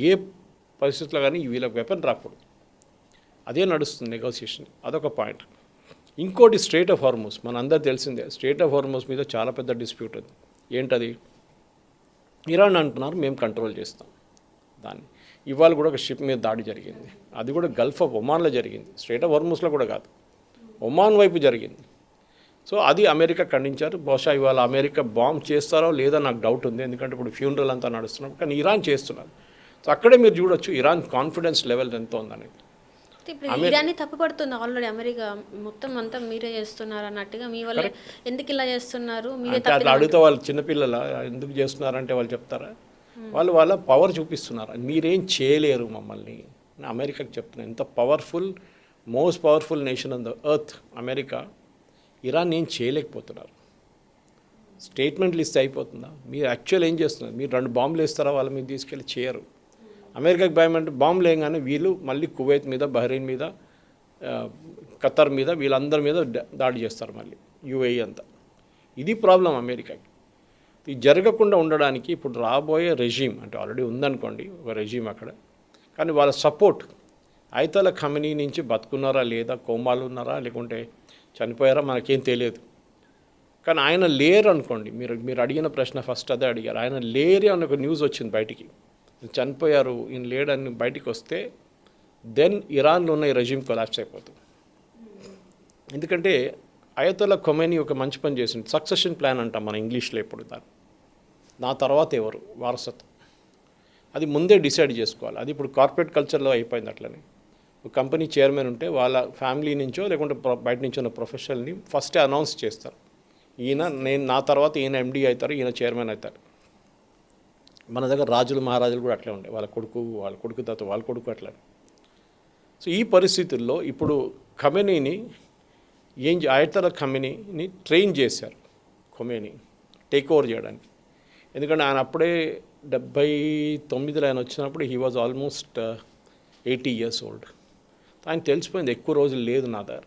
S3: ఏ పరిస్థితుల్లో కానీ వీళ్ళకి వెపన్ రాకూడదు. అదే నడుస్తుంది నెగోసియేషన్, అదొక పాయింట్. ఇంకోటి స్ట్రైట్ ఆఫ్ హార్మోస్, మన అందరూ తెలిసిందే, స్ట్రైట్ ఆఫ్ హార్మోస్ మీద చాలా పెద్ద డిస్ప్యూట్ ఉంది. ఏంటది? ఇరాన్ అంటున్నారు మేము కంట్రోల్ చేస్తాం దాన్ని. ఇవాళ కూడా ఒక షిప్ మీద దాడి జరిగింది, అది కూడా గల్ఫ్ ఆఫ్ ఒమాన్లో జరిగింది, స్ట్రైట్ ఆఫ్ హార్మోస్లో కూడా కాదు, ఒమాన్ వైపు జరిగింది. సో అది అమెరికా ఖండించారు. బహుశా ఇవాళ అమెరికా బాంబ్ చేస్తారో లేదో నాకు డౌట్ ఉంది, ఎందుకంటే ఇప్పుడు ఫ్యూనరల్ అంతా నడుస్తున్నారు. కానీ ఇరాన్ చేస్తున్నారు. సో అక్కడే మీరు చూడొచ్చు ఇరాన్ కాన్ఫిడెన్స్ లెవెల్ ఎంత ఉందనేది.
S2: ఇప్పుడు ఇరాన్ని తప్పుపడుతుంది ఆల్రెడీ అమెరికా, మొత్తం అంతా మీరే చేస్తున్నారు అన్నట్టుగా. మీ వల్ల ఎందుకు ఇలా చేస్తున్నారు, మీరే
S3: అట్లా అడిగితే వాళ్ళు చిన్నపిల్లల ఎందుకు చేస్తున్నారంటే వాళ్ళు చెప్తారా? వాళ్ళు వాళ్ళ పవర్ చూపిస్తున్నారు. మీరేం చేయలేరు మమ్మల్ని, అమెరికాకి చెప్తున్నారు. ఎంత powerful, most powerful nation on the earth America, Iran ఏం చేయలేకపోతున్నారు. స్టేట్మెంట్లు ఇస్తే అయిపోతుందా? మీరు యాక్చువల్ ఏం చేస్తున్నారు? మీరు 2 బాంబులు వేస్తారా వాళ్ళ మీద తీసుకెళ్ళి? చేయరు. అమెరికాకి భయం అంటే బాంబులు వేయగానే వీళ్ళు మళ్ళీ కువైత్ మీద, బహ్రెయిన్ మీద, ఖతర్ మీద, వీళ్ళందరి మీద దాడి చేస్తారు మళ్ళీ, యుఏఈ అంతా. ఇది ప్రాబ్లం అమెరికాకి. ఇది జరగకుండా ఉండడానికి ఇప్పుడు రాబోయే రెజీమ్, అంటే ఆల్రెడీ ఉందనుకోండి ఒక రెజీమ్ అక్కడ, కానీ వాళ్ళ సపోర్ట్, ఆయతల ఖమనీ నుంచి బతుకున్నారా లేదా, కోమాలు ఉన్నారా లేకుంటే చనిపోయారా మనకేం తెలియదు. కానీ ఆయన లేరు అనుకోండి, మీరు అడిగిన ప్రశ్న ఫస్ట్ అదే అడిగారు. ఆయన లేరు అని ఒక న్యూస్ వచ్చింది బయటికి, చనిపోయారు ఈయన లేడని బయటికి వస్తే, దెన్ ఇరాన్లో ఉన్న ఈ రెజీమ్ కొలాప్స్ అయిపోతుంది. ఎందుకంటే అయతొల్లా ఖొమైనీ ఒక మంచి పని చేసింది, సక్సెషన్ ప్లాన్ అంటాం మన ఇంగ్లీష్లో. ఎప్పుడు దాన్ని నా తర్వాత ఎవరు వారసత్వం, అది ముందే డిసైడ్ చేసుకోవాలి. అది ఇప్పుడు కార్పొరేట్ కల్చర్లో అయిపోయింది. అట్లనే ఒక కంపెనీ చైర్మన్ ఉంటే వాళ్ళ ఫ్యామిలీ నుంచో లేకుంటే బయట నుంచో ఉన్న ప్రొఫెషనల్ని ఫస్టే అనౌన్స్ చేస్తారు, నా తర్వాత ఈయన ఎండీ అవుతారు, ఈయన చైర్మన్ అవుతారు. మన దగ్గర రాజులు మహారాజులు కూడా అట్లే ఉండే, వాళ్ళ కొడుకు తర్వాత వాళ్ళ కొడుకు అట్లా. సో ఈ పరిస్థితుల్లో ఇప్పుడు ఖమేనీని ఆయతొల్లా ఖమేనీని ట్రైన్ చేశారు, ఖొమైనీ టేక్ ఓవర్ చేయడానికి. ఎందుకంటే ఆయన అప్పుడే 79లో ఆయన వచ్చినప్పుడు he was almost 80 years old. ఆయన తెలిసిపోయింది ఎక్కువ రోజులు లేదు నా దగ్గర,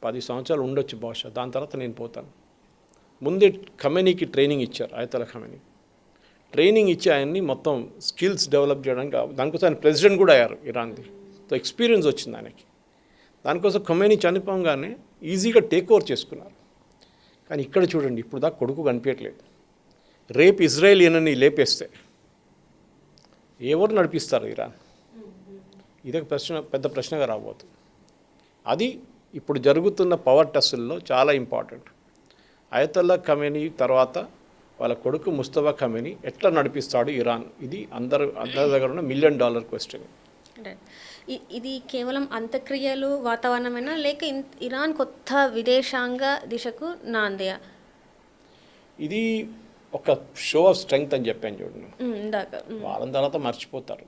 S3: 10 సంవత్సరాలు ఉండొచ్చు బహుశా, దాని తర్వాత నేను పోతాను. ముందే ఖమేనీకి ట్రైనింగ్ ఇచ్చారు, ఆయతొల్లా ఖమేనీ ట్రైనింగ్ ఇచ్చి ఆయన్ని మొత్తం స్కిల్స్ డెవలప్ చేయడానికి. దానికోసం ఆయన ప్రెసిడెంట్ కూడా అయ్యారు ఇరాన్ది. సో ఎక్స్పీరియన్స్ వచ్చింది ఆయనకి. దానికోసం ఖొమైనీ చనిపోగానే ఈజీగా టేక్ ఓవర్ చేసుకున్నారు. కానీ ఇక్కడ చూడండి, ఇప్పుడు దాకా కొడుకు కనిపించట్లేదు. రేపు ఇజ్రాయెల్ ఈయనని లేపేస్తే ఎవరు నడిపిస్తారు ఇరాన్? ఇదే పెద్ద ప్రశ్నగా రాబోతుంది. అది ఇప్పుడు జరుగుతున్న పవర్ టెస్టుల్లో చాలా ఇంపార్టెంట్. ఆయతొల్లా ఖమేనీ తర్వాత వాళ్ళ కొడుకు ముస్తఫా ఖమేనీ ఎట్లా నడిపిస్తాడు ఇరాన్? ఇది అందరి దగ్గర ఉన్న $1 million క్వశ్చన్.
S2: ఇది కేవలం అంత్యక్రియలు వాతావరణమేనా, లేక ఇరాన్ కొత్త విదేశాంగ దిశకు నాందియా?
S3: ఇది ఒక షో ఆఫ్ స్ట్రెంగ్త్ అని చెప్పాను చూడండి, వాళ్ళ తర్వాత మర్చిపోతారు.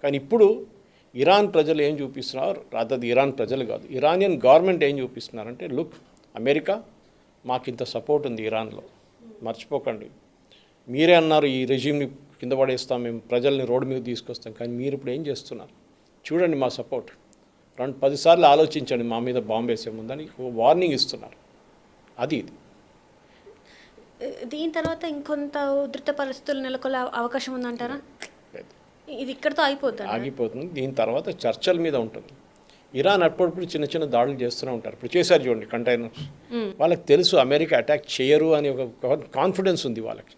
S3: కానీ ఇప్పుడు ఇరాన్ ప్రజలు ఏం చూపిస్తున్నారు, అది ఇరాన్ ప్రజలు కాదు, ఇరానియన్ గవర్నమెంట్ ఏం చూపిస్తున్నారంటే, లుక్ అమెరికా మాకు ఇంత సపోర్ట్ ఉంది ఇరాన్లో, మర్చిపోకండి. మీరే అన్నారు ఈ రెజీమ్ని కింద పడేస్తాం, మేము ప్రజల్ని రోడ్డు మీద తీసుకొస్తాం, కానీ మీరు ఇప్పుడు ఏం చేస్తున్నారు చూడండి, మా సపోర్ట్ 10 సార్లు ఆలోచించండి మా మీద బాంబు వేసే ముందని వార్నింగ్ ఇస్తున్నారు. ఇది
S2: దీని తర్వాత ఇంకొంత ఉధృత పరిస్థితులు నెలకొల్లా అవకాశం ఉందంటారా? ఇది ఇక్కడితో ఆగిపోతుంది. దీని తర్వాత చర్చల మీద ఉంటుంది. ఇరాన్ అప్పుడప్పుడు చిన్న చిన్న దాడులు చేస్తూనే ఉంటారు. ఇప్పుడు చేశారు చూడండి కంటైనర్స్. వాళ్ళకి తెలుసు అమెరికా అటాక్ చేయరు అని ఒక కాన్ఫిడెన్స్ ఉంది వాళ్ళకి.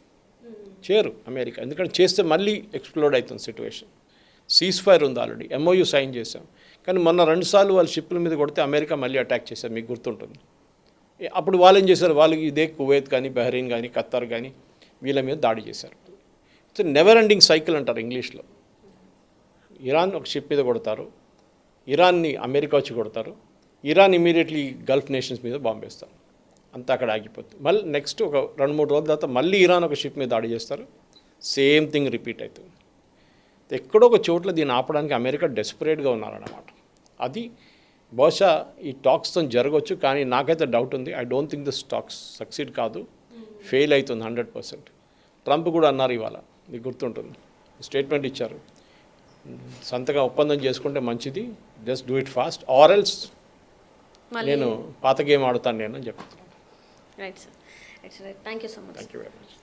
S2: చేయరు అమెరికా, ఎందుకంటే చేస్తే మళ్ళీ ఎక్స్ప్లోడ్ అవుతుంది సిచ్యువేషన్. సీజ్ ఫైర్ ఉంది, ఆల్రెడీ MOU సైన్ చేశాం. కానీ మొన్న 2 సార్లు వాళ్ళ షిప్ల మీద కొడితే అమెరికా మళ్ళీ అటాక్ చేశారు, మీకు గుర్తుంటుంది. అప్పుడు వాళ్ళు ఏం చేశారు, వాళ్ళకి ఇదే కువైత్ కానీ, బహ్రెయిన్ కానీ, ఖత్తర్ కానీ వీళ్ళ మీద దాడి చేశారు. సో నెవర్ ఎండింగ్ సైకిల్ అంటారు ఇంగ్లీష్లో. ఇరాన్ ఒక షిప్ మీద కొడతారు, ఇరాన్ని అమెరికా వచ్చి కొడతారు, ఇరాన్ ఇమీడియట్లీ గల్ఫ్ నేషన్స్ మీద బాంబు వేస్తారు, అంతా అక్కడ ఆగిపోతుంది. మళ్ళీ నెక్స్ట్ ఒక 2-3 రోజుల తర్వాత మళ్ళీ ఇరాన్ ఒక షిప్ మీద దాడి చేస్తారు, సేమ్ థింగ్ రిపీట్ అవుతుంది. ఎక్కడో ఒక చోట్ల దీన్ని ఆపడానికి అమెరికా డెస్పరేట్గా ఉన్నారన్నమాట. అది
S3: బహుశా ఈ టాక్స్తో జరగవచ్చు, కానీ నాకైతే డౌట్ ఉంది. I don't think this talks succeed కాదు, ఫెయిల్ అవుతుంది 100%. ట్రంప్ కూడా అన్నారు ఇవాళ, మీకు గుర్తుంటుంది, స్టేట్మెంట్ ఇచ్చారు, సంతగా ఒప్పందం చేసుకుంటే మంచిది, just do it fast or else నేను పాత గేమ్ ఆడుతాను నేను అని చెప్తాను.
S2: Right sir, right sir, thank you so much.
S3: Thank you very much.